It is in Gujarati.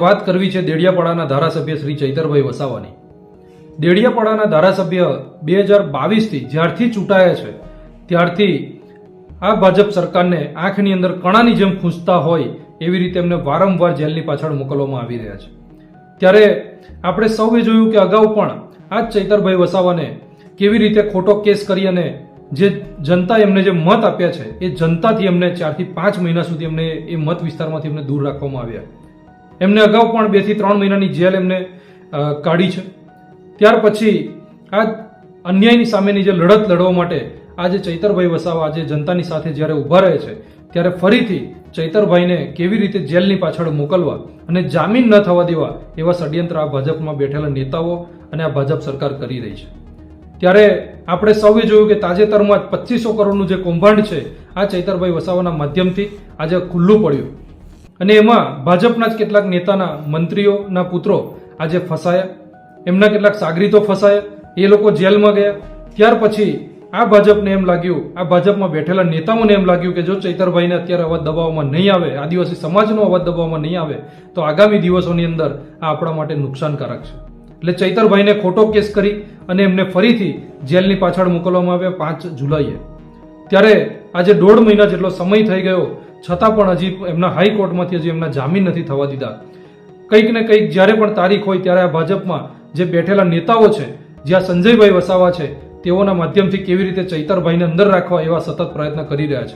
વાત કરવી છે દેડિયાપાડાના ધારાસભ્ય શ્રી ચૈતરભાઈ વસાવાની. દેડિયાપાડાના ધારાસભ્ય 2022થી જ્યારથી ચૂંટાયા છે ત્યારથી આ ભાજપ સરકારને આંખની અંદર કણાની જેમ ખૂંચતા હોય એવી રીતે એમને વારંવાર જેલની પાછળ મોકલવામાં આવી રહ્યા છે. ત્યારે આપણે સૌએ જોયું કે અગાઉ પણ આ જ ચૈતરભાઈ વસાવાને કેવી રીતે ખોટો કેસ કરી અને જે જનતા એમને જે મત આપ્યા છે એ જનતાથી એમને 4 થી 5 મહિના સુધી એમને એ મત વિસ્તારમાંથી એમને દૂર રાખવામાં આવ્યા. એમને અગાઉ પણ 2 થી 3 મહિનાની જેલ એમને કાઢી છે. ત્યાર પછી આ અન્યાયની સામેની જે લડત લડવા માટે આજે ચૈતરભાઈ વસાવા આજે જનતાની સાથે જ્યારે ઊભા રહે છે ત્યારે ફરીથી ચૈતરભાઈને કેવી રીતે જેલની પાછળ મોકલવા અને જામીન ન થવા દેવા એવા ષડયંત્ર આ ભાજપમાં બેઠેલા નેતાઓ અને આ ભાજપ સરકાર કરી રહી છે. ત્યારે આપણે સૌએ જોયું કે તાજેતરમાં જ 2500 કરોડનું જે કૌભાંડ છે આ ચૈતરભાઈ વસાવાના માધ્યમથી આજે ખુલ્લું પડ્યું અને એમાં ભાજપના જ કેટલાક નેતાના મંત્રીઓના પુત્રો આજે ફસાયા, એમના કેટલાક સાગરીતો ફસાયા, એ લોકો જેલમાં ગયા. ત્યાર પછી આ ભાજપને એમ લાગ્યું, આ ભાજપમાં બેઠેલા નેતાઓને એમ લાગ્યું કે જો ચૈતરભાઈને અત્યારે અવાજ દબાવવામાં નહીં આવે, આદિવાસી સમાજનો અવાજ દબાવવામાં નહીં આવે તો આગામી દિવસોની અંદર આ આપણા માટે નુકસાનકારક છે. એટલે ચૈતરભાઈને ખોટો કેસ કરી અને એમને ફરીથી જેલની પાછળ મોકલવામાં આવ્યા 5 જુલાઈએ. ત્યારે આજે 1.5 મહિના જેટલો સમય થઈ ગયો છતાં પણ હજી એમના હાઈકોર્ટમાંથી હજી એમના જામીન નથી થવા દીધા. કંઈક ને કંઈક જ્યારે પણ તારીખ હોય ત્યારે આ ભાજપમાં જે બેઠેલા નેતાઓ છે, જ્યાં સંજયભાઈ વસાવા છે, તેઓના માધ્યમથી કેવી રીતે ચૈતરભાઈને અંદર રાખવા એવા સતત પ્રયત્ન કરી રહ્યા છે.